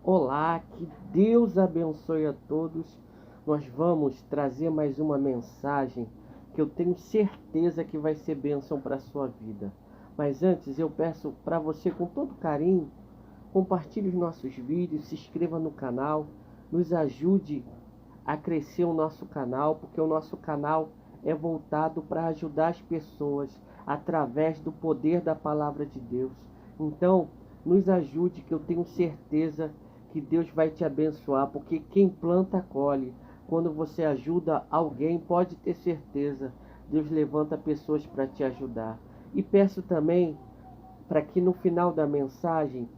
Olá, que Deus abençoe a todos. Nós vamos trazer mais uma mensagem que eu tenho certeza que vai ser bênção para a sua vida. Mas antes eu peço para você, com todo carinho, compartilhe os nossos vídeos, se inscreva no canal, nos ajude a crescer o nosso canal, porque o nosso canal é voltado para ajudar as pessoas através do poder da palavra de Deus. Então, nos ajude, que eu tenho certeza que Deus vai te abençoar, porque quem planta, colhe. Quando você ajuda alguém, pode ter certeza, Deus levanta pessoas para te ajudar. E peço também para que no final da mensagem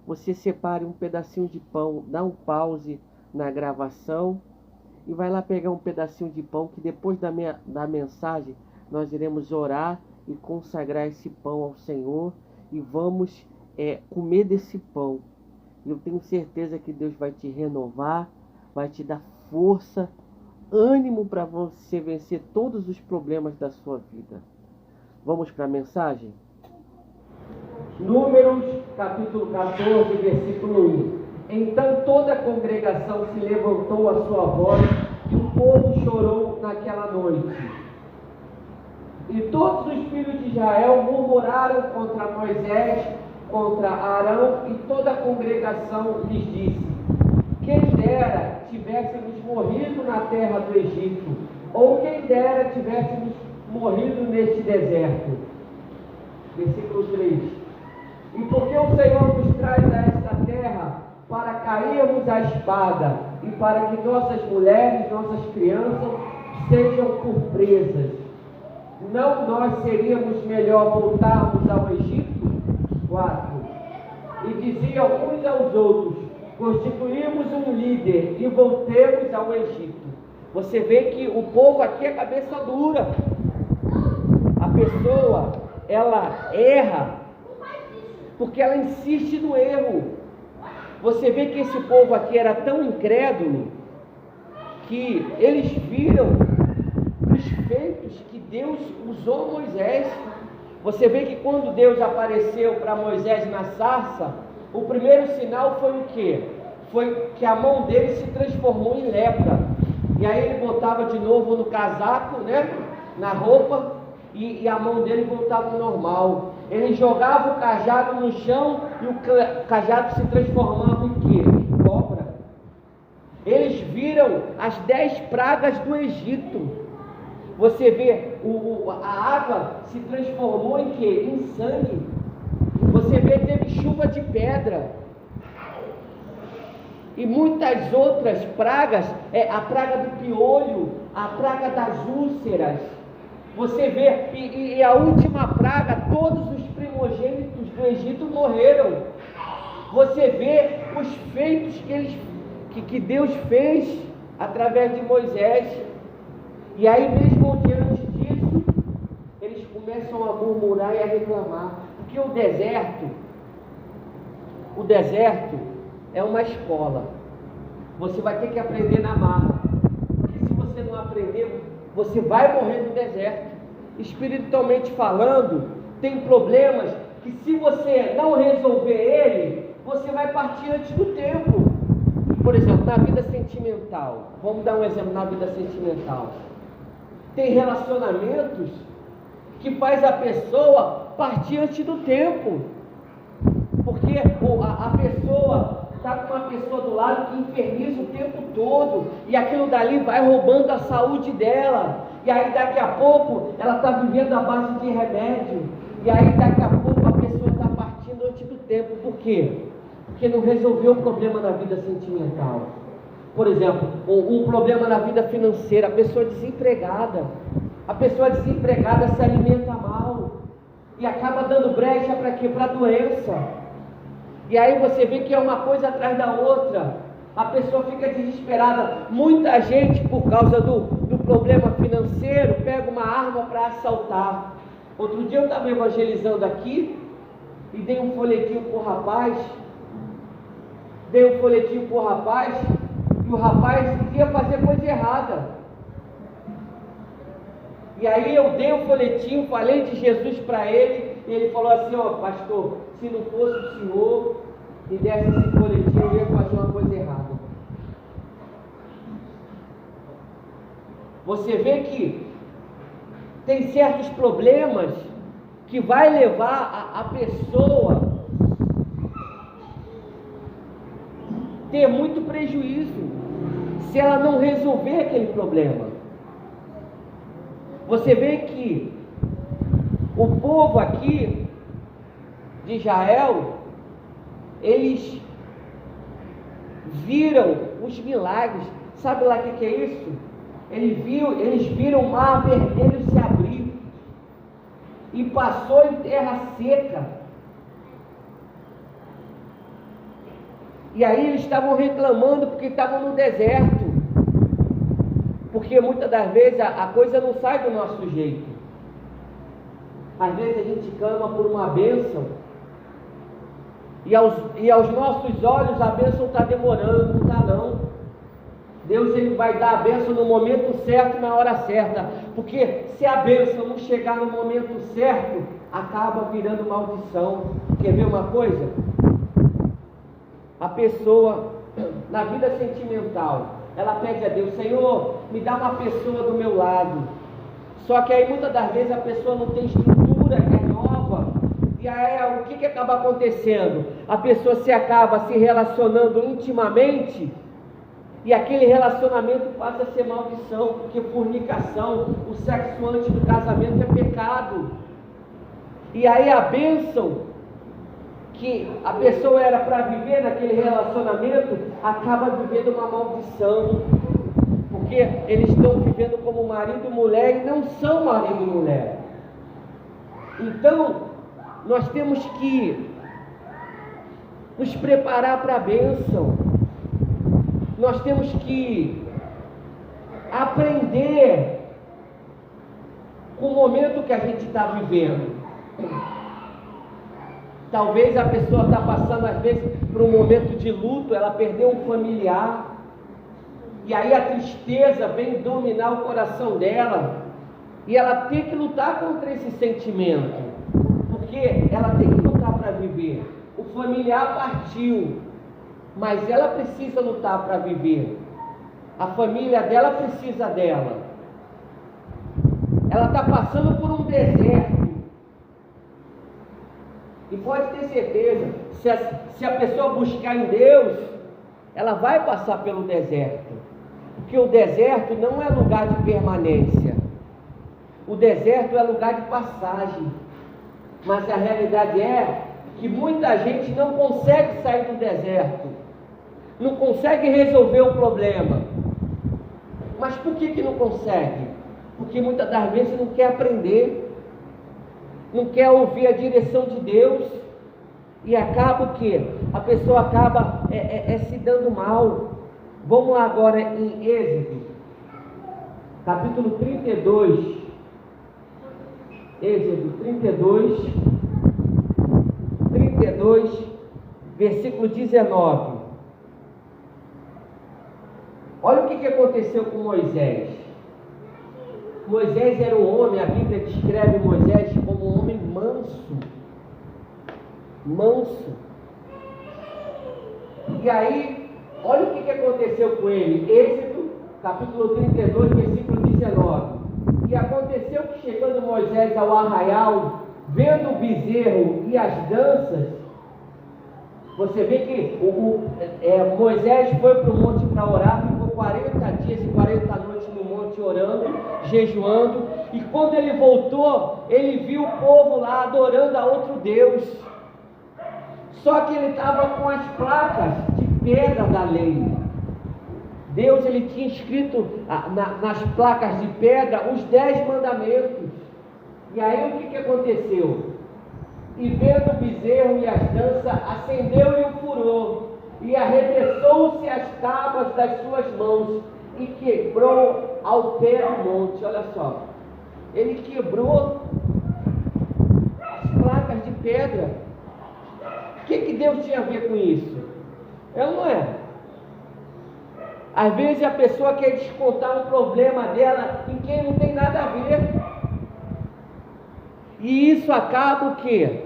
você separe um pedacinho de pão, dá um pause na gravação e vai lá pegar um pedacinho de pão, que depois da mensagem nós iremos orar e consagrar esse pão ao Senhor e vamos comer desse pão. Eu tenho certeza que Deus vai te renovar, vai te dar força, ânimo para você vencer todos os problemas da sua vida. Vamos para a mensagem? Números, capítulo 14, versículo 1. Então toda a congregação se levantou à sua voz e o povo chorou naquela noite. E todos os filhos de Israel murmuraram contra Moisés, contra Arão, e toda a congregação lhes disse: quem dera tivéssemos morrido na terra do Egito, ou quem dera tivéssemos morrido neste deserto. Versículo 3. E porque o Senhor nos traz a esta terra para cairmos à espada, e para que nossas mulheres, nossas crianças sejam por presas, não nós seríamos melhor voltarmos ao Egito? 4. E diziam uns aos outros: constituímos um líder e voltemos ao Egito. Você vê que o povo aqui é cabeça dura. A pessoa, ela erra porque ela insiste no erro. Você vê que esse povo aqui era tão incrédulo que eles viram os feitos que Deus usou Moisés. Você vê que quando Deus apareceu para Moisés na sarça, o primeiro sinal foi o quê? Foi que a mão dele se transformou em lepra. E aí ele botava de novo no casaco, na roupa, e a mão dele voltava ao normal. Ele jogava o cajado no chão e o cajado se transformava em quê? Em cobra. Eles viram as 10 pragas do Egito. Você vê, a água se transformou em quê? Em sangue. Você vê, teve chuva de pedra. E muitas outras pragas, a praga do piolho, a praga das úlceras. Você vê, e a última praga, todos os primogênitos do Egito morreram. Você vê os feitos que Deus fez através de Moisés. E aí mesmo diante disso, eles começam a murmurar e a reclamar. Porque o deserto é uma escola. Você vai ter que aprender na marra. Porque se você não aprender, você vai morrer no deserto. Espiritualmente falando, tem problemas que, se você não resolver ele, você vai partir antes do tempo. Por exemplo, na vida sentimental. Vamos dar um exemplo na vida sentimental. Tem relacionamentos que faz a pessoa partir antes do tempo. Porque a pessoa está com uma pessoa do lado que inferniza o tempo todo, e aquilo dali vai roubando a saúde dela, e aí daqui a pouco ela está vivendo à base de remédio, e aí daqui a pouco a pessoa está partindo antes do tempo. Por quê? Porque não resolveu o problema na vida sentimental. Por exemplo, um problema na vida financeira, a pessoa desempregada. A pessoa desempregada se alimenta mal e acaba dando brecha para quê? Para doença. E aí você vê que é uma coisa atrás da outra. A pessoa fica desesperada. Muita gente, por causa do problema financeiro, pega uma arma para assaltar. Outro dia eu estava evangelizando aqui e dei um folhetinho para o rapaz. E o rapaz ia fazer coisa errada. E aí eu dei um folhetinho, falei de Jesus para ele, e ele falou assim: ó, pastor, se não fosse o senhor e desse esse folhetinho, eu ia fazer uma Você vê que tem certos problemas que vai levar a pessoa ter muito prejuízo se ela não resolver aquele problema. Você vê que o povo aqui de Israel, eles viram os milagres. Sabe lá o que é isso? Eles viram o mar vermelho se abrir e passou em terra seca. E aí eles estavam reclamando porque estavam no deserto, porque muitas das vezes a coisa não sai do nosso jeito. Às vezes a gente clama por uma bênção e aos nossos olhos a bênção está demorando. Não está não. Deus, ele vai dar a bênção no momento certo, na hora certa, porque se a bênção não chegar no momento certo, acaba virando maldição. Quer ver uma coisa? A pessoa, na vida sentimental, ela pede a Deus: Senhor, me dá uma pessoa do meu lado. Só que aí muitas das vezes a pessoa não tem estrutura, é nova, e aí o que acaba acontecendo? A pessoa acaba se relacionando intimamente, e aquele relacionamento passa a ser maldição, porque fornicação, o sexo antes do casamento é pecado. E aí a bênção que a pessoa era para viver naquele relacionamento, acaba vivendo uma maldição, porque eles estão vivendo como marido e mulher e não são marido e mulher. Então, nós temos que nos preparar para a bênção. Nós temos que aprender com o momento que a gente está vivendo. Talvez a pessoa está passando às vezes por um momento de luto, ela perdeu um familiar, e aí a tristeza vem dominar o coração dela, e ela tem que lutar contra esse sentimento, porque ela tem que lutar para viver. O familiar partiu, mas ela precisa lutar para viver. A família dela precisa dela. Ela está passando por um deserto. E pode ter certeza, se a pessoa buscar em Deus, ela vai passar pelo deserto. Porque o deserto não é lugar de permanência. O deserto é lugar de passagem. Mas a realidade é que muita gente não consegue sair do deserto. Não consegue resolver o problema. Mas por que não consegue? Porque muitas das vezes não quer aprender, não quer ouvir a direção de Deus, e acaba o quê? A pessoa acaba se dando mal. Vamos lá agora em Êxodo, capítulo 32, Êxodo 32, versículo 19. Olha o que aconteceu com Moisés. Moisés era um homem, a Bíblia descreve Moisés como um homem manso. E aí, olha o que aconteceu com ele. Êxodo, capítulo 32, versículo 19. E aconteceu que, chegando Moisés ao arraial, vendo o bezerro e as danças, você vê que Moisés foi para o monte para orar, ficou 40 dias e 40 noites no monte orando, jejuando, e quando ele voltou, ele viu o povo lá adorando a outro Deus. Só que ele estava com as placas de pedra da lei. Deus, ele tinha escrito nas placas de pedra os 10 mandamentos. E aí o que aconteceu? E vendo o bezerro e as danças, acendeu-lhe o furor, e arremessou-se as tábuas das suas mãos, e quebrou ao pé do monte. Olha só, ele quebrou as placas de pedra. O que Deus tinha a ver com isso? É ou não é? Às vezes a pessoa quer descontar um problema dela em quem não tem nada a ver. E isso acaba o quê?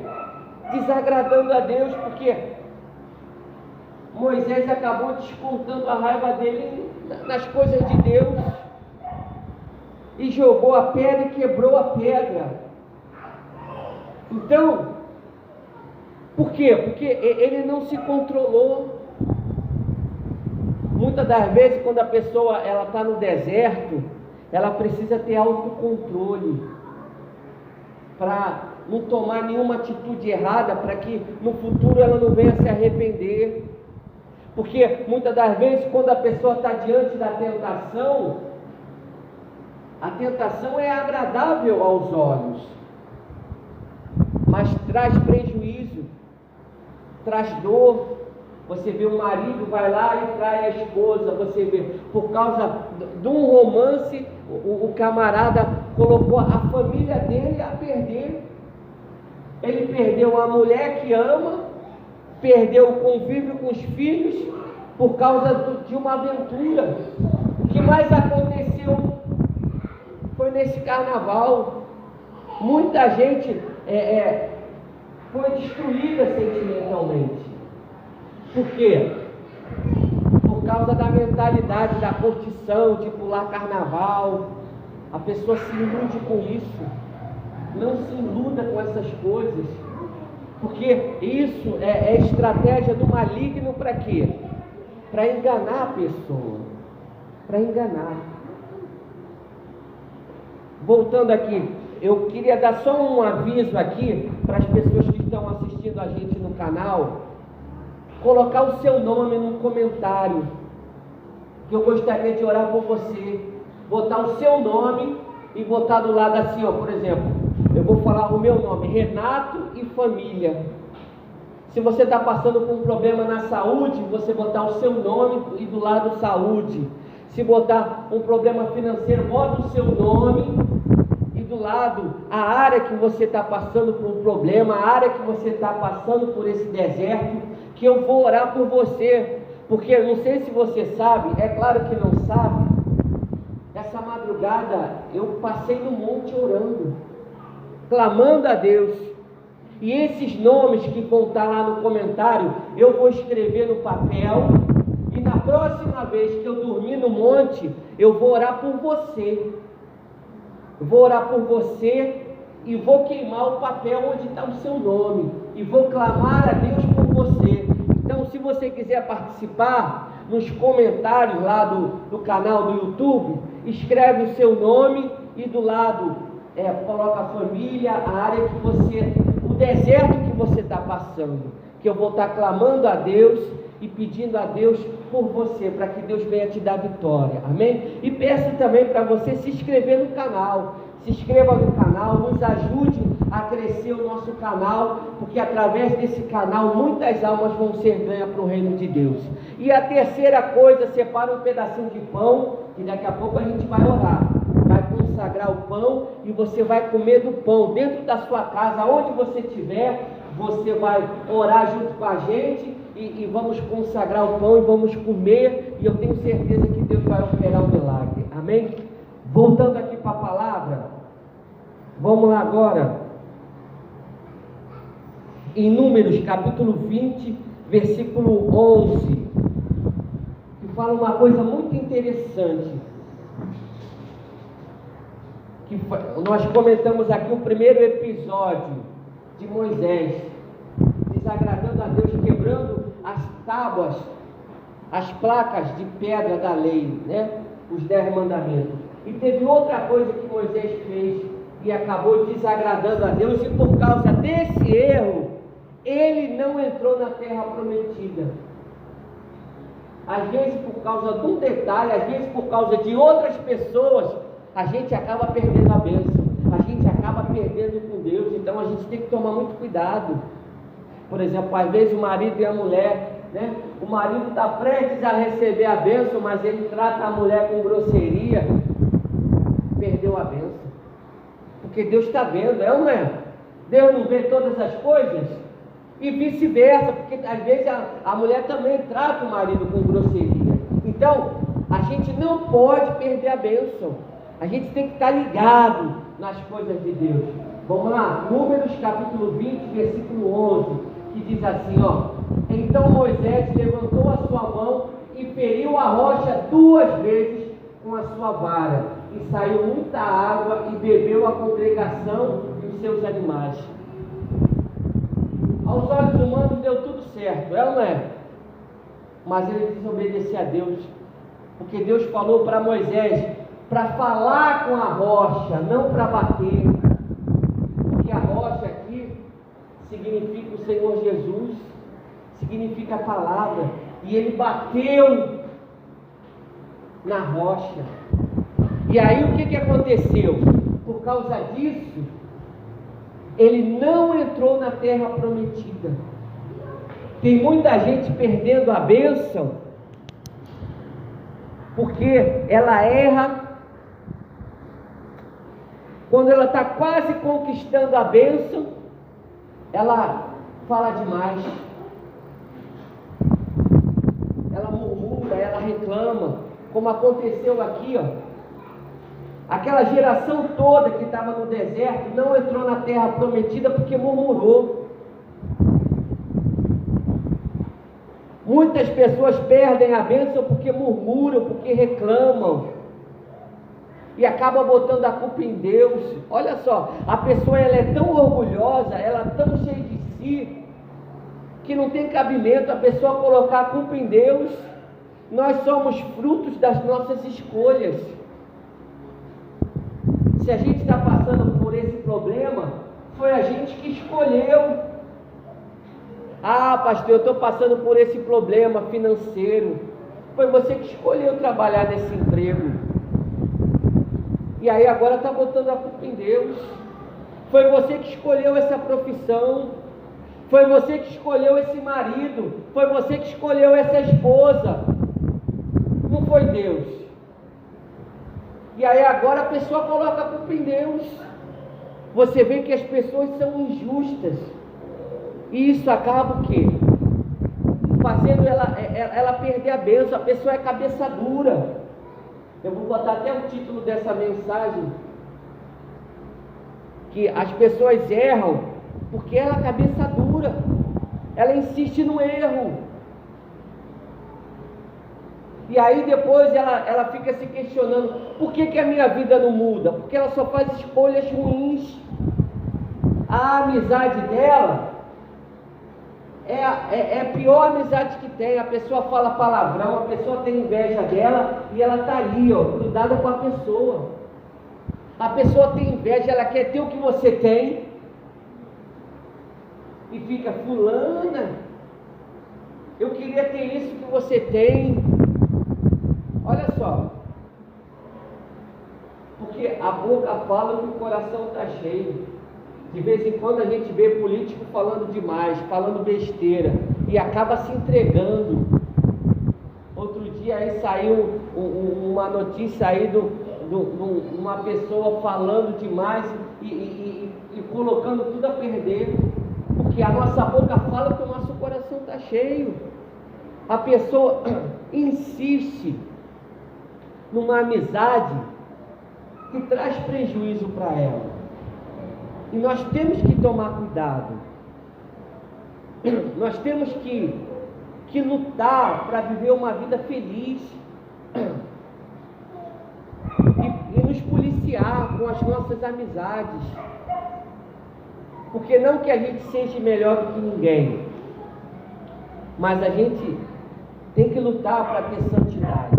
Desagradando a Deus, porque Moisés acabou descontando a raiva dele nas coisas de Deus. e jogou a pedra e quebrou a pedra. Então, por quê? Porque ele não se controlou. Muitas das vezes, quando a pessoa está no deserto, ela precisa ter autocontrole para não tomar nenhuma atitude errada, para que no futuro ela não venha se arrepender. Porque muitas das vezes, quando a pessoa está diante da tentação, a tentação é agradável aos olhos, mas traz prejuízo, traz dor. Você vê o marido vai lá e trai a esposa, você vê, por causa de um romance, o camarada colocou a família dele a perder. Ele perdeu a mulher que ama, perdeu o convívio com os filhos, por causa de uma aventura. O que mais aconteceu foi nesse carnaval. Muita gente foi destruída sentimentalmente. Por quê? Por causa da mentalidade da curtição, de pular carnaval. A pessoa se ilude com isso. Não se iluda com essas coisas, porque isso é estratégia do maligno. Para quê? Para enganar a pessoa, para enganar. Voltando aqui, eu queria dar só um aviso aqui para as pessoas que estão assistindo a gente no canal, colocar o seu nome no comentário, que eu gostaria de orar por você, botar o seu nome e botar do lado assim, ó, por exemplo, eu vou falar o meu nome, Renato e família. Se você está passando por um problema na saúde, você botar o seu nome e do lado saúde. Se botar um problema financeiro, bota o seu nome e do lado a área que você está passando por um problema, a área que você está passando por esse deserto, que eu vou orar por você. Porque eu não sei se você sabe, é claro que não sabe, essa madrugada eu passei no monte orando, clamando a Deus. E esses nomes que vão estar lá no comentário, eu vou escrever no papel. E na próxima vez que eu dormir no monte, eu vou orar por você. Eu vou orar por você e vou queimar o papel onde está o seu nome. E vou clamar a Deus por você. Então, se você quiser participar, nos comentários lá do canal do YouTube, escreve o seu nome e do lado coloca a família, a área que você, o deserto que você está passando, que eu vou estar clamando a Deus e pedindo a Deus por você, para que Deus venha te dar vitória, amém? E peço também para você se inscrever no canal, se inscreva no canal, nos ajude a crescer o nosso canal, porque através desse canal muitas almas vão ser ganhas para o reino de Deus. E a terceira coisa, separa um pedacinho de pão, e daqui a pouco a gente vai orar, vai consagrar o pão, e você vai comer do pão, dentro da sua casa, onde você estiver, você vai orar junto com a gente, e vamos consagrar o pão, e vamos comer, e eu tenho certeza que Deus vai operar um milagre, amém? Voltando aqui para a palavra, vamos lá agora, em Números capítulo 20, versículo 11, que fala uma coisa muito interessante, que nós comentamos aqui o primeiro episódio de Moisés, desagradando a Deus, quebrando as tábuas, as placas de pedra da lei, né? Os 10 mandamentos. E teve outra coisa que Moisés fez e acabou desagradando a Deus, e por causa desse erro, ele não entrou na terra prometida. Às vezes por causa de um detalhe, às vezes por causa de outras pessoas, a gente acaba perdendo a bênção, a gente acaba perdendo com Deus. Então a gente tem que tomar muito cuidado. Por exemplo, às vezes o marido e a mulher, né? O marido está prestes a receber a bênção, mas ele trata a mulher com grosseria, perdeu a bênção. Porque Deus está vendo, é ou não é? Deus não vê todas as coisas? E vice-versa, porque às vezes a mulher também trata o marido com grosseria. Então, a gente não pode perder a bênção. A gente tem que estar ligado nas coisas de Deus. Vamos lá, Números capítulo 20, versículo 11, que diz assim, ó: Então Moisés levantou a sua mão e feriu a rocha 2 vezes com a sua vara, e saiu muita água e bebeu a congregação e os seus animais. Aos olhos humanos deu tudo certo, é ou não é? Mas ele desobedeceu a Deus, porque Deus falou para Moisés para falar com a rocha, não para bater, porque a rocha aqui significa o Senhor Jesus, significa a palavra, e ele bateu na rocha. E aí o que aconteceu? Por causa disso, ele não entrou na terra prometida. Tem muita gente perdendo a bênção, porque ela erra. Quando ela está quase conquistando a bênção, ela fala demais. Ela murmura, ela reclama, como aconteceu aqui, ó. Aquela geração toda que estava no deserto não entrou na terra prometida porque murmurou. Muitas pessoas perdem a bênção porque murmuram, porque reclamam, e acaba botando a culpa em Deus. Olha só, a pessoa ela é tão orgulhosa, ela é tão cheia de si, que não tem cabimento a pessoa colocar a culpa em Deus. Nós somos frutos das nossas escolhas. Se a gente está passando por esse problema, foi a gente que escolheu. Ah, pastor, eu estou passando por esse problema financeiro. Foi você que escolheu trabalhar nesse emprego. E aí agora está botando a culpa em Deus. Foi você que escolheu essa profissão. Foi você que escolheu esse marido. Foi você que escolheu essa esposa. Não foi Deus. E aí agora a pessoa coloca a culpa em Deus. Você vê que as pessoas são injustas. E isso acaba o quê? Fazendo ela perder a bênção. A pessoa é cabeça dura. Eu vou botar até o título dessa mensagem, que as pessoas erram porque ela é cabeça dura. Ela insiste no erro. E aí depois ela fica se questionando: por que a minha vida não muda? Porque ela só faz escolhas ruins. A amizade dela é a pior amizade que tem. A pessoa fala palavrão, a pessoa tem inveja dela e ela está ali, ó, grudada com a pessoa. A pessoa tem inveja, ela quer ter o que você tem e fica: fulana, eu queria ter isso que você tem. Olha só, porque a boca fala que o coração está cheio. De vez em quando a gente vê político falando demais, falando besteira, e acaba se entregando. Outro dia aí saiu uma notícia aí de uma pessoa falando demais e colocando tudo a perder, porque a nossa boca fala que o nosso coração está cheio. A pessoa insiste numa amizade que traz prejuízo para ela. E nós temos que tomar cuidado. Nós temos que lutar para viver uma vida feliz. E nos policiar com as nossas amizades. Porque não que a gente seja melhor do que ninguém, mas a gente tem que lutar para ter santidade.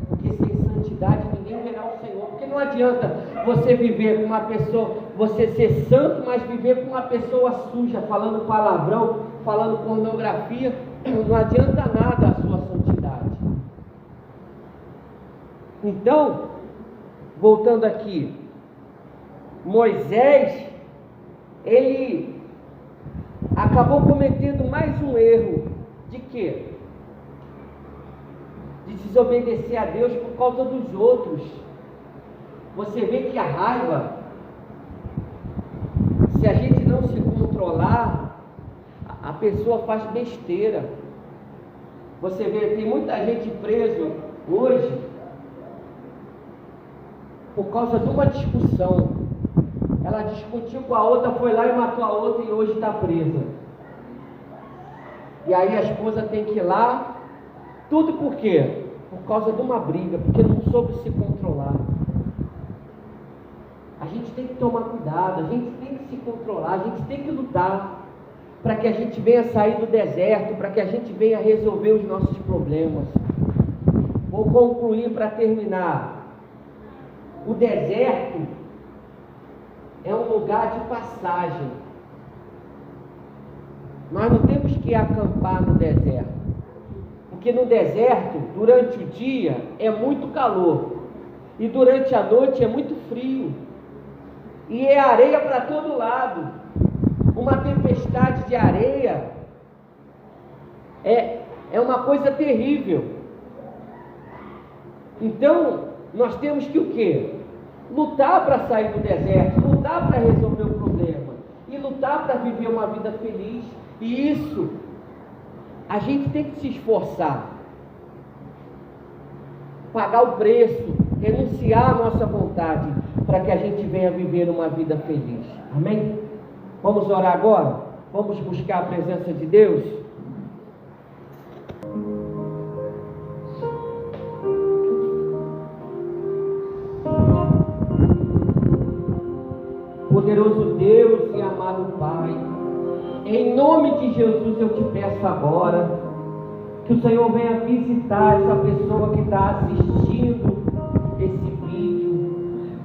Porque sem santidade ninguém verá o Senhor. Porque não adianta você viver com uma pessoa, você ser santo, mas viver com uma pessoa suja, falando palavrão, falando pornografia. Não adianta nada a sua santidade. Então, voltando aqui, Moisés, ele acabou cometendo mais um erro. De quê? De desobedecer a Deus por causa dos outros. Você vê que a raiva, se a gente não se controlar, a pessoa faz besteira. Você vê, tem muita gente preso hoje por causa de uma discussão. Ela discutiu com a outra, foi lá e matou a outra e hoje está presa. E aí a esposa tem que ir lá. Tudo por quê? Por causa de uma briga, porque não soube se controlar. tem que tomar cuidado, a gente tem que se controlar, a gente tem que lutar para que a gente venha sair do deserto, para que a gente venha resolver os nossos problemas. Vou concluir para terminar. O deserto é um lugar de passagem. Nós não temos que acampar no deserto, porque no deserto, durante o dia, é muito calor, e durante a noite é muito frio, e é areia para todo lado. Uma tempestade de areia é uma coisa terrível. Então, nós temos que o quê? Lutar para sair do deserto, lutar para resolver o problema, e lutar para viver uma vida feliz. E isso, a gente tem que se esforçar, pagar o preço, renunciar à nossa vontade, para que a gente venha viver uma vida feliz. Amém? Vamos orar agora? Vamos buscar a presença de Deus? Poderoso Deus e amado Pai, em nome de Jesus eu te peço agora que o Senhor venha visitar essa pessoa que está assistindo esse vídeo.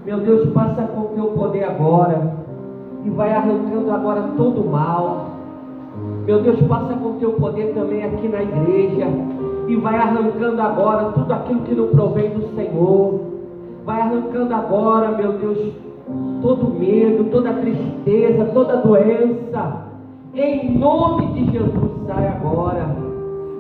Meu Deus, passa com o teu poder agora e vai arrancando agora todo o mal. Meu Deus, passa com o teu poder também aqui na igreja e vai arrancando agora tudo aquilo que não provém do Senhor. Vai arrancando agora, meu Deus, todo medo, toda tristeza, toda doença. Em nome de Jesus, sai agora.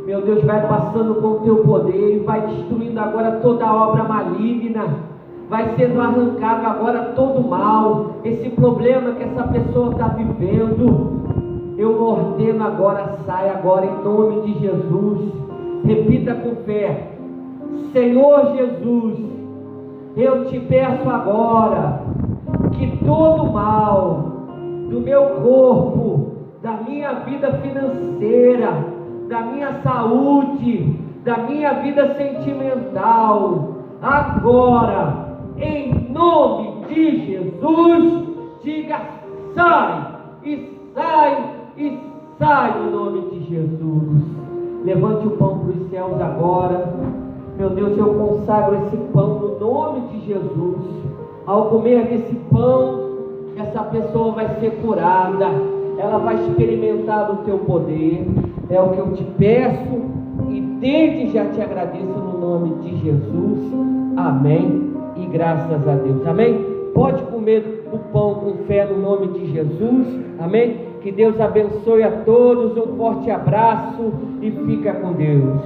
Meu Deus, vai passando com o teu poder e vai destruindo agora toda obra maligna. Vai sendo arrancado agora todo o mal, esse problema que essa pessoa está vivendo. Eu ordeno agora, sai agora em nome de Jesus. Repita com fé: Senhor Jesus, eu te peço agora que todo mal do meu corpo, da minha vida financeira, da minha saúde, da minha vida sentimental, agora, em nome de Jesus, diga sai, e sai, e sai no nome de Jesus. Levante o pão para os céus agora. Meu Deus, eu consagro esse pão no nome de Jesus. Ao comer desse pão, essa pessoa vai ser curada, ela vai experimentar o teu poder. É o que eu te peço e desde já te agradeço no nome de Jesus. Amém e graças a Deus. Amém? Pode comer o pão com fé no nome de Jesus. Amém? Que Deus abençoe a todos. Um forte abraço e fica com Deus.